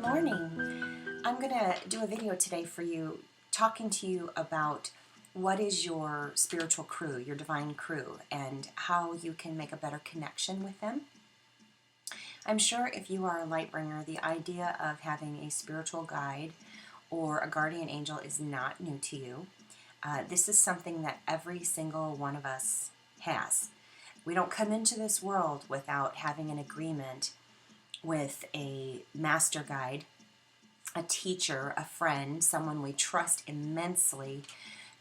morning. I'm going to do a video today for you, talking to you about what is your spiritual crew, your divine crew, and how you can make a better connection with them. I'm sure if you are a light bringer, the idea of having a spiritual guide or a guardian angel is not new to you. This is something that every single one of us has. We don't come into this world without having an agreement with a master guide, a teacher, a friend, someone we trust immensely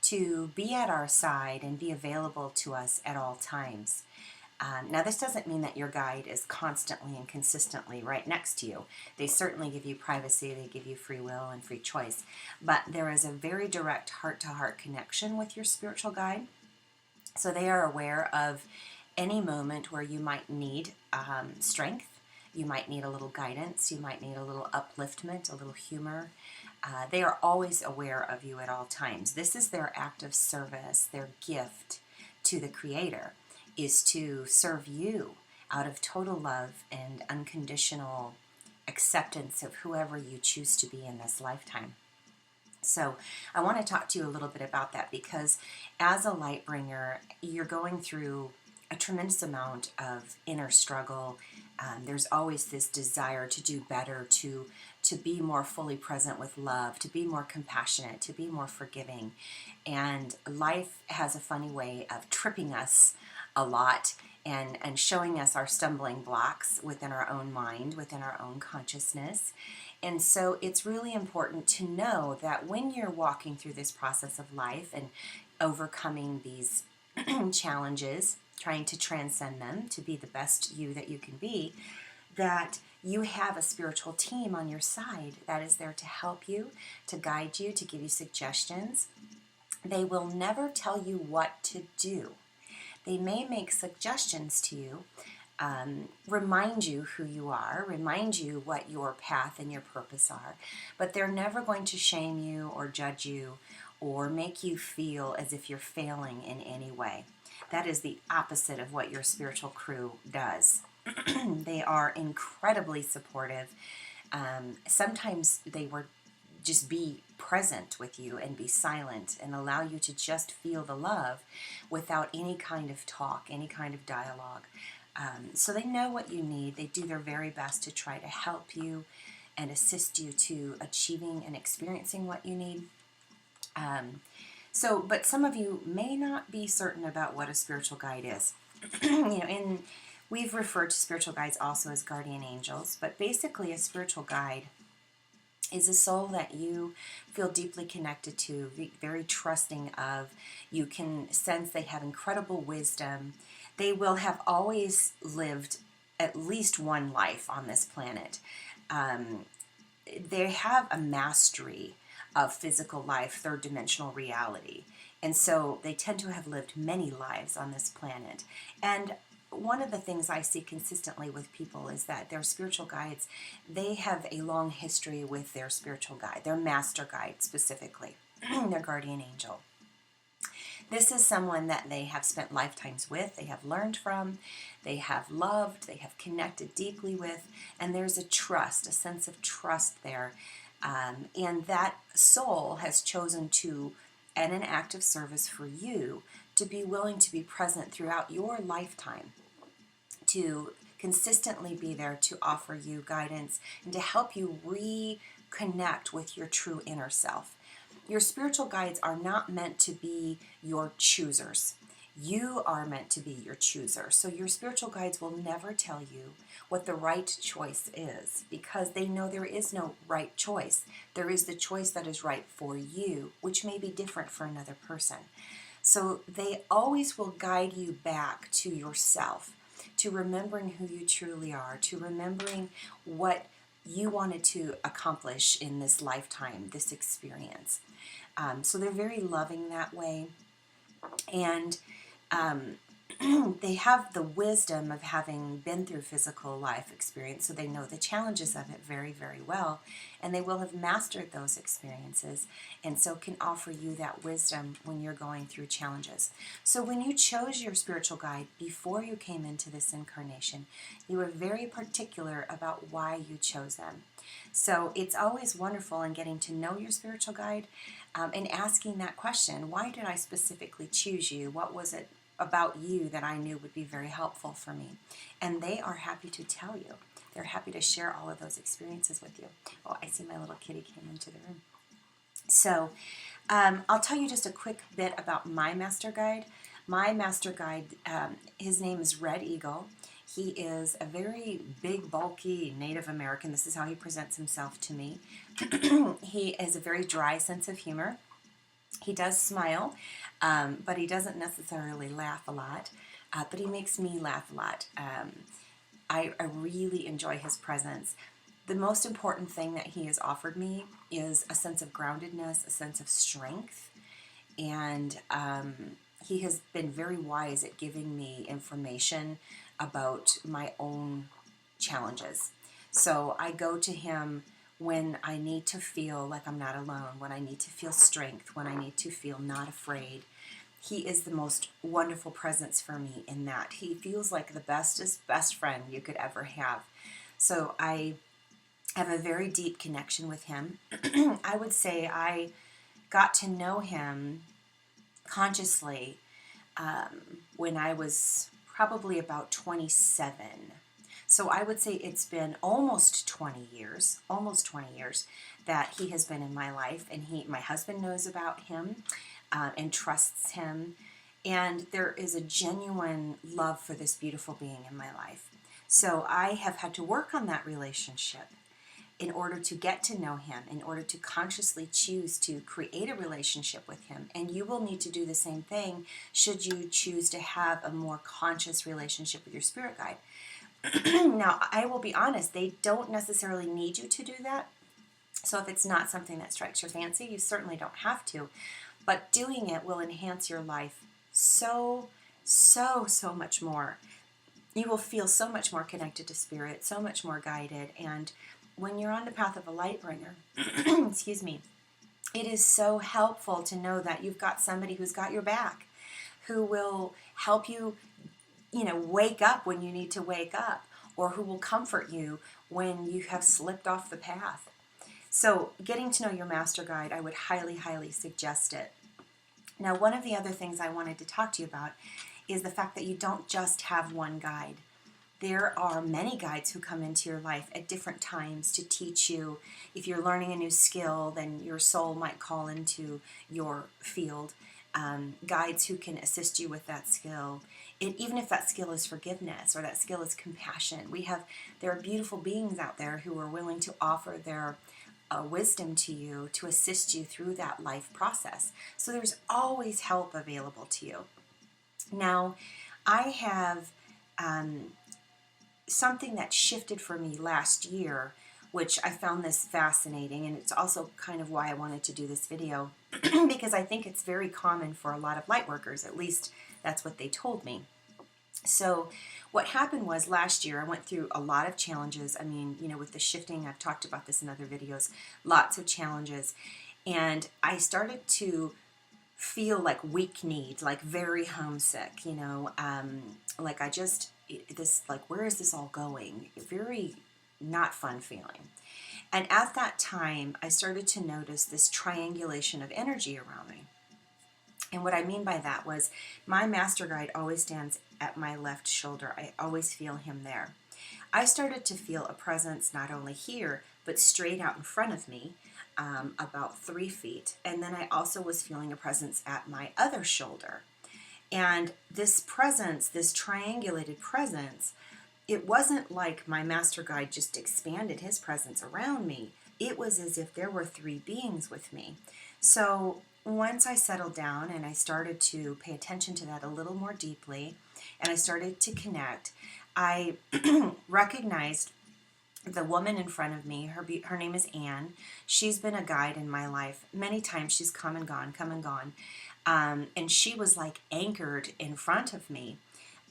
to be at our side and be available to us at all times. Now, this doesn't mean that your guide is constantly and consistently right next to you. They certainly give you privacy, they give you free will and free choice, but there is a very direct heart-to-heart connection with your spiritual guide. So they are aware of any moment where you might need strength. You might need a little guidance, you might need a little upliftment, a little humor. They are always aware of you at all times. This is their act of service, their gift to the Creator is to serve you out of total love and unconditional acceptance of whoever you choose to be in this lifetime. So I want to talk to you a little bit about that because as a light bringer, you're going through a tremendous amount of inner struggle. There's always this desire to do better, to be more fully present with love, to be more compassionate, to be more forgiving. And life has a funny way of tripping us a lot and showing us our stumbling blocks within our own mind, within our own consciousness. And so it's really important to know that when you're walking through this process of life and overcoming these challenges, trying to transcend them to be the best you that you can be, that you have a spiritual team on your side that is there to help you, to guide you, to give you suggestions. They will never tell you what to do. They may make suggestions to you, remind you who you are, remind you what your path and your purpose are, but they're never going to shame you or judge you or make you feel as if you're failing in any way. That is the opposite of what your spiritual crew does. They are incredibly supportive. Sometimes they will just be present with you and be silent and allow you to just feel the love without any kind of talk, any kind of dialogue. So they know what you need. They do their very best to try to help you and assist you to achieving and experiencing what you need. But some of you may not be certain about what a spiritual guide is. We've referred to spiritual guides also as guardian angels, but basically a spiritual guide is a soul that you feel deeply connected to, very trusting of. You can sense they have incredible wisdom. They will have always lived at least one life on this planet. They have a mastery of physical life, third dimensional reality. And so they tend to have lived many lives on this planet. And one of the things I see consistently with people is that their spiritual guides, they have a long history with their spiritual guide, their master guide specifically, their guardian angel. This is someone that they have spent lifetimes with, they have learned from, they have loved, they have connected deeply with, and there's a trust, a sense of trust there. And that soul has chosen to, in an act of service for you, to be willing to be present throughout your lifetime, to consistently be there to offer you guidance and to help you reconnect with your true inner self. Your spiritual guides are not meant to be your choosers. You are meant to be your chooser. So your spiritual guides will never tell you what the right choice is because they know there is no right choice. There is the choice that is right for you, which may be different for another person. So they always will guide you back to yourself, to remembering who you truly are, to remembering what you wanted to accomplish in this lifetime, this experience. So they're very loving that way. And they have the wisdom of having been through physical life experience, so they know the challenges of it very, very well, and they will have mastered those experiences, and so can offer you that wisdom when you're going through challenges. So when you chose your spiritual guide before you came into this incarnation, you were very particular about why you chose them. So it's always wonderful in getting to know your spiritual guide, and asking that question, why did I specifically choose you? What was it about you that I knew would be very helpful for me? And they are happy to tell you. They're happy to share all of those experiences with you. Oh, I see my little kitty came into the room. So I'll tell you just a quick bit about my master guide. My master guide, his name is Red Eagle. He is a very big, bulky Native American. This is how he presents himself to me. He has a very dry sense of humor. He does smile, but he doesn't necessarily laugh a lot, but he makes me laugh a lot. I really enjoy his presence. The most important thing that he has offered me is a sense of groundedness, a sense of strength, and he has been very wise at giving me information about my own challenges. So I go to him when I need to feel like I'm not alone, when I need to feel strength, when I need to feel not afraid. He is the most wonderful presence for me in that. He feels like the bestest best friend you could ever have. So I have a very deep connection with him. I would say I got to know him consciously when I was probably about 27. So I would say it's been almost 20 years that he has been in my life, and my husband knows about him and trusts him, and there is a genuine love for this beautiful being in my life. So I have had to work on that relationship in order to get to know him, in order to consciously choose to create a relationship with him. And you will need to do the same thing should you choose to have a more conscious relationship with your spirit guide. Now, I will be honest, they don't necessarily need you to do that. So if it's not something that strikes your fancy, you certainly don't have to. But doing it will enhance your life so much more. You will feel so much more connected to spirit, so much more guided. And when you're on the path of a light bringer, excuse me, it is so helpful to know that you've got somebody who's got your back, who will help you, wake up when you need to wake up, or who will comfort you when you have slipped off the path. So getting to know your master guide, I would highly, highly suggest it. Now, one of the other things I wanted to talk to you about is the fact that you don't just have one guide. There are many guides who come into your life at different times to teach you. If you're learning a new skill, then your soul might call into your field. Guides who can assist you with that skill. Even if that skill is forgiveness or that skill is compassion. There are beautiful beings out there who are willing to offer their wisdom to you to assist you through that life process. So there's always help available to you. Now, I have something that shifted for me last year, which I found this fascinating, and it's also kind of why I wanted to do this video, because I think it's very common for a lot of light workers. At least that's what they told me. So what happened was last year I went through a lot of challenges. I mean, with the shifting, I've talked about this in other videos, lots of challenges. And I started to feel like weak-kneed, like very homesick, like where is this all going? Very not fun feeling. And at that time, I started to notice this triangulation of energy around me. And what I mean by that was my master guide always stands at my left shoulder. I always feel him there. I started to feel a presence not only here, but straight out in front of me, about 3 feet. And then I also was feeling a presence at my other shoulder. And this presence, this triangulated presence, it wasn't like my master guide just expanded his presence around me. It was as if there were 3 beings with me. So once I settled down and I started to pay attention to that a little more deeply, and I started to connect, I recognized the woman in front of me. Her name is Anne. She's been a guide in my life many times. She's come and gone. And she was like anchored in front of me.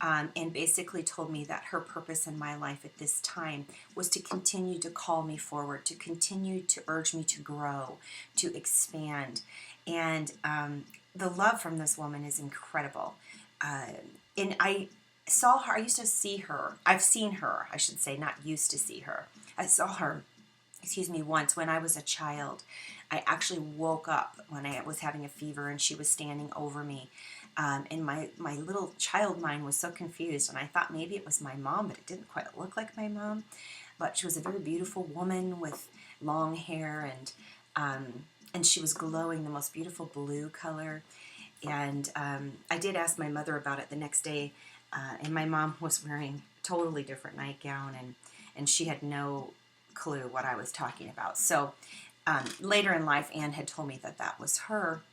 and basically told me that her purpose in my life at this time was to continue to call me forward, to continue to urge me to grow, to expand. And the love from this woman is incredible. And I saw her, I used to see her, I've seen her, I should say, not used to see her. I saw her, once when I was a child. I actually woke up when I was having a fever and she was standing over me. And my little child mind was so confused, and I thought maybe it was my mom, but it didn't quite look like my mom. But she was a very beautiful woman with long hair, and she was glowing the most beautiful blue color. And I did ask my mother about it the next day, and my mom was wearing a totally different nightgown, and she had no clue what I was talking about. So later in life, Anne had told me that that was her,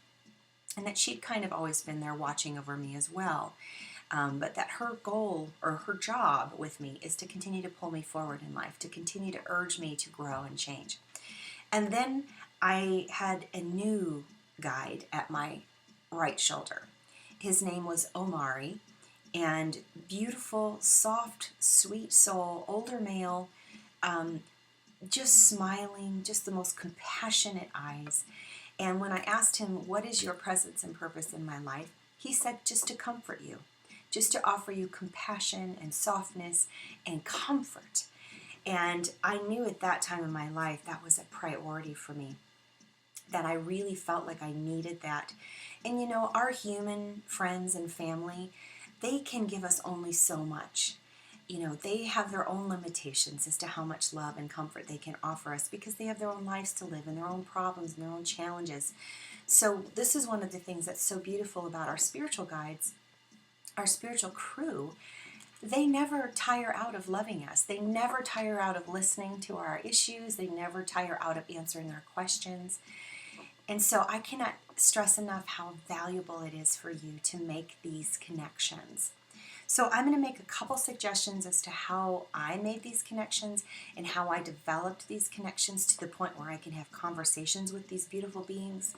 and that she'd kind of always been there watching over me as well. But that her goal or her job with me is to continue to pull me forward in life, to continue to urge me to grow and change. And then I had a new guide at my right shoulder. His name was Omari, and beautiful, soft, sweet soul, older male, just smiling, just the most compassionate eyes. And when I asked him, what is your presence and purpose in my life? He said, just to comfort you, just to offer you compassion and softness and comfort. And I knew at that time in my life that was a priority for me, that I really felt like I needed that. And you know, our human friends and family, they can give us only so much. You know, they have their own limitations as to how much love and comfort they can offer us, because they have their own lives to live and their own problems and their own challenges. So this is one of the things that's so beautiful about our spiritual guides, our spiritual crew. They never tire out of loving us. They never tire out of listening to our issues. They never tire out of answering our questions. And so I cannot stress enough how valuable it is for you to make these connections. So I'm going to make a couple suggestions as to how I made these connections and how I developed these connections to the point where I can have conversations with these beautiful beings.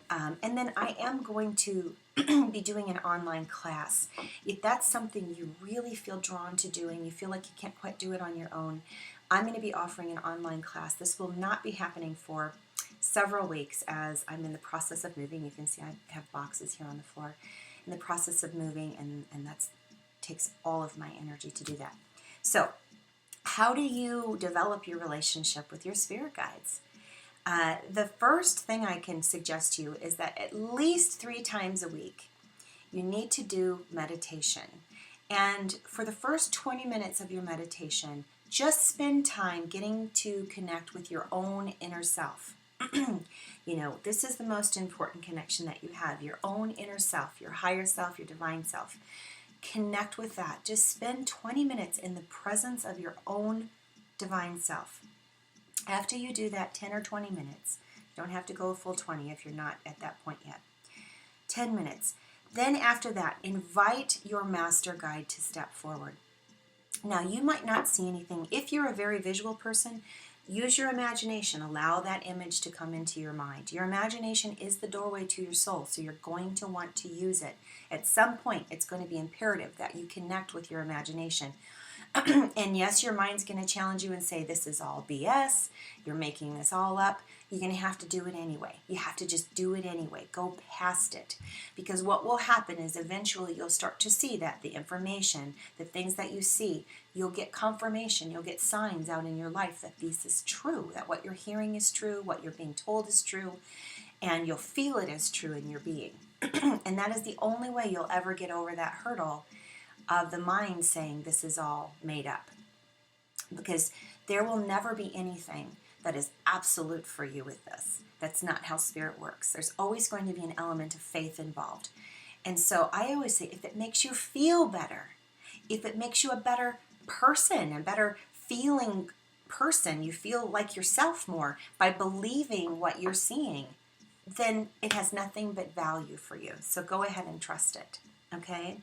And then I am going to be doing an online class. If that's something you really feel drawn to doing, you feel like you can't quite do it on your own, I'm going to be offering an online class. This will not be happening for several weeks as I'm in the process of moving. You can see I have boxes here on the floor. In the process of moving, and that's takes all of my energy to do that. So, how do you develop your relationship with your spirit guides? The first thing I can suggest to you is that at least 3 times a week, you need to do meditation. And for the first 20 minutes of your meditation, just spend time getting to connect with your own inner self. You know, this is the most important connection that you have, your own inner self, your higher self, your divine self. Connect with that. Just spend 20 minutes in the presence of your own divine self. After you do that 10 or 20 minutes, you don't have to go a full 20 if you're not at that point yet. 10 minutes. Then after that, invite your master guide to step forward. Now, you might not see anything. If you're a very visual person, use your imagination. Allow that image to come into your mind. Your imagination is the doorway to your soul, so you're going to want to use it. At some point, it's going to be imperative that you connect with your imagination. And yes, your mind's going to challenge you and say, this is all BS. You're making this all up. You're going to have to do it anyway. You have to just do it anyway. Go past it. Because what will happen is eventually you'll start to see that the information, the things that you see, you'll get confirmation, you'll get signs out in your life that this is true, that what you're hearing is true, what you're being told is true, and you'll feel it is true in your being. And that is the only way you'll ever get over that hurdle of the mind saying this is all made up. Because there will never be anything that is absolute for you with this. That's not how spirit works. There's always going to be an element of faith involved. And so I always say, if it makes you feel better, if it makes you a better person, a better feeling person, you feel like yourself more by believing what you're seeing, then it has nothing but value for you. So go ahead and trust it, okay?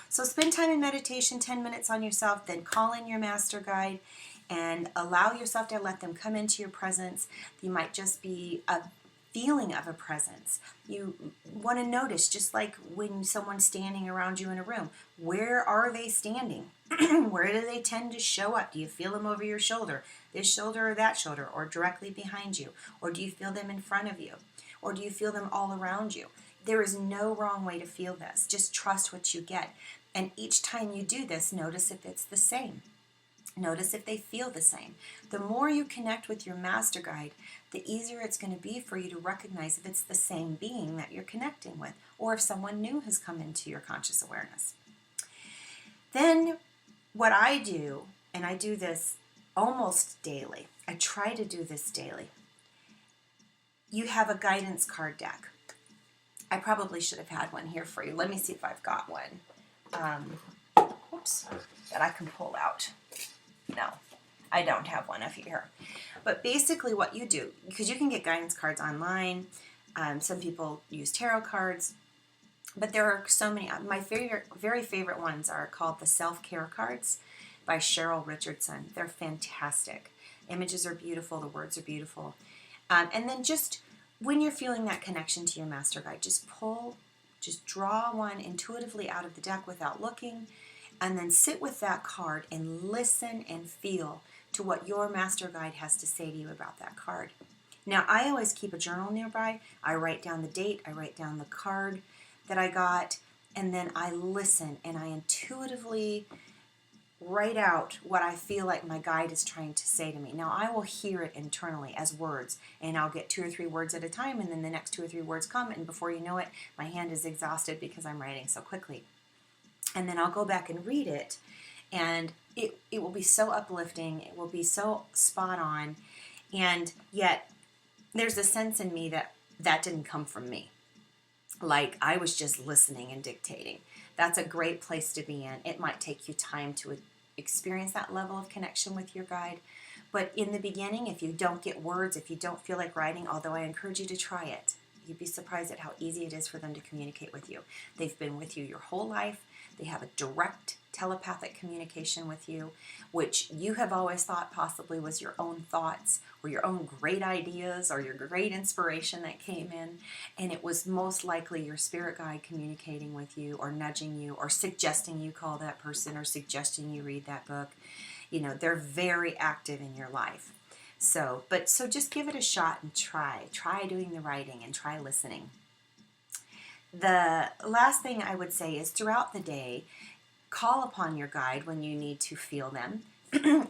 So spend time in meditation, 10 minutes on yourself, then call in your master guide and allow yourself to let them come into your presence. You might just be a feeling of a presence. You want to notice, just like when someone's standing around you in a room, where are they standing? Where do they tend to show up? Do you feel them over your shoulder, this shoulder or that shoulder, or directly behind you? Or do you feel them in front of you? Or do you feel them all around you? There is no wrong way to feel this. Just trust what you get. And each time you do this, notice if it's the same. Notice if they feel the same. The more you connect with your master guide, the easier it's going to be for you to recognize if it's the same being that you're connecting with, or if someone new has come into your conscious awareness. Then what I do, and I do this almost daily, I try to do this daily, you have a guidance card deck. I probably should have had one here for you. Let me see if I've got one. Oops, that I can pull out. No, I don't have one up here. But basically what you do, because you can get guidance cards online, some people use tarot cards, but there are so many. My very favorite ones are called the Self-Care Cards by Cheryl Richardson. They're fantastic. Images are beautiful, the words are beautiful. And then just when you're feeling that connection to your master guide, just draw one intuitively out of the deck without looking, and then sit with that card and listen and feel to what your master guide has to say to you about that card. Now, I always keep a journal nearby. I write down the date, I write down the card that I got, and then I listen and I intuitively write out what I feel like my guide is trying to say to me. Now, I will hear it internally as words, and I'll get 2 or 3 words at a time, and then the next 2 or 3 words come, and before you know it, my hand is exhausted because I'm writing so quickly. And then I'll go back and read it, and it will be so uplifting, it will be so spot on, and yet there's a sense in me that didn't come from me. Like I was just listening and dictating. That's a great place to be in. It might take you time to experience that level of connection with your guide, but in the beginning, if you don't get words, if you don't feel like writing, although I encourage you to try it, you'd be surprised at how easy it is for them to communicate with you. They've been with you your whole life. They have a direct telepathic communication with you, which you have always thought possibly was your own thoughts or your own great ideas or your great inspiration that came in. And it was most likely your spirit guide communicating with you or nudging you or suggesting you call that person or suggesting you read that book. You know, they're very active in your life. So just give it a shot and try doing the writing and try listening. The last thing I would say is throughout the day, call upon your guide when you need to feel them,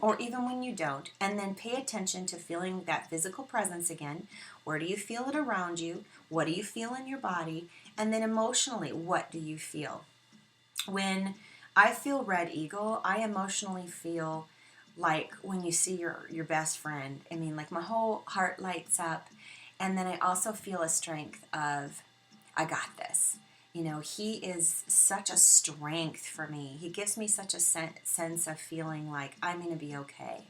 or even when you don't, and then pay attention to feeling that physical presence again. Where do you feel it around you? What do you feel in your body? And then emotionally, what do you feel? When I feel red eagle, I emotionally feel like when you see your best friend. I mean, like my whole heart lights up, and then I also feel a strength of, I got this. You know, he is such a strength for me. He gives me such a sense of feeling like I'm going to be okay.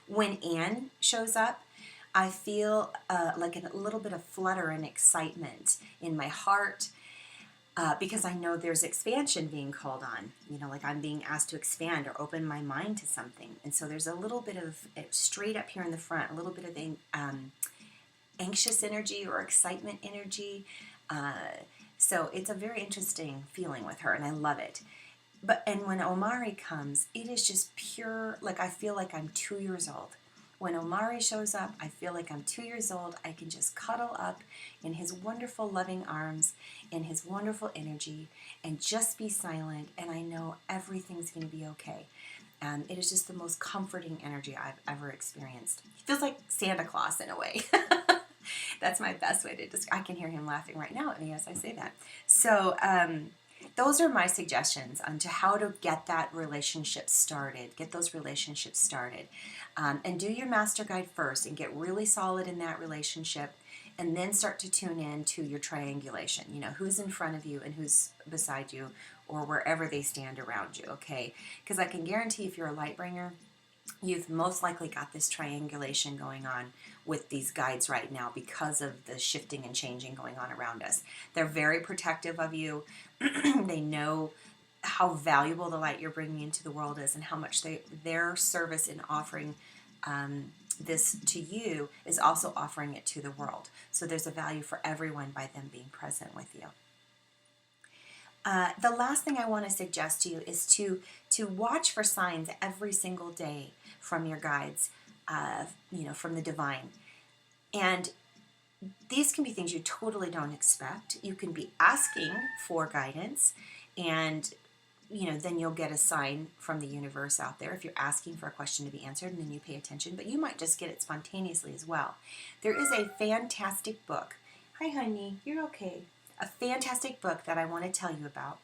When Anne shows up, I feel like a little bit of flutter and excitement in my heart because I know there's expansion being called on. You know, like I'm being asked to expand or open my mind to something. And so there's a little bit of, straight up here in the front, a little bit of anxious energy or excitement energy. So it's a very interesting feeling with her, and I love it. And when Omari comes, it is just pure, like I feel like I'm 2 years old. When Omari shows up, I feel like I'm 2 years old. I can just cuddle up in his wonderful loving arms, in his wonderful energy, and just be silent, and I know everything's going to be okay. It is just the most comforting energy I've ever experienced. He feels like Santa Claus in a way. That's my best way to describe. I can hear him laughing right now at me as I say that. So those are my suggestions on to how to get that relationship started. Get those relationships started. And do your master guide first and get really solid in that relationship, and then start to tune in to your triangulation. You know, who's in front of you and who's beside you or wherever they stand around you, okay? Because I can guarantee if you're a light bringer, you've most likely got this triangulation going on with these guides right now because of the shifting and changing going on around us. They're very protective of you. They know how valuable the light you're bringing into the world is and how much their service in offering this to you is also offering it to the world. So there's a value for everyone by them being present with you. The last thing I want to suggest to you is to watch for signs every single day from your guides, from the divine. And these can be things you totally don't expect. You can be asking for guidance, and then you'll get a sign from the universe out there if you're asking for a question to be answered, and then you pay attention. But you might just get it spontaneously as well. There is a fantastic book. Hi, honey. You're okay. A fantastic book that I want to tell you about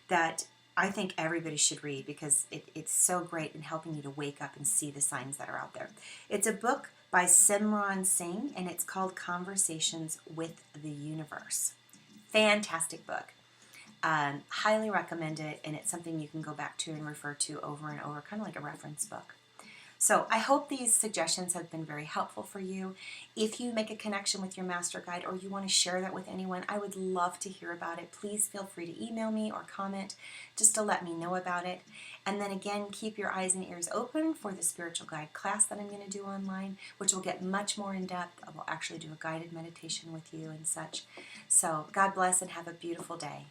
that I think everybody should read because it's so great in helping you to wake up and see the signs that are out there. It's a book by Simran Singh, and it's called Conversations with the Universe. Fantastic book. Highly recommend it, and it's something you can go back to and refer to over and over, kind of like a reference book. So I hope these suggestions have been very helpful for you. If you make a connection with your master guide or you want to share that with anyone, I would love to hear about it. Please feel free to email me or comment just to let me know about it. And then again, keep your eyes and ears open for the spiritual guide class that I'm going to do online, which will get much more in depth. I will actually do a guided meditation with you and such. So God bless and have a beautiful day.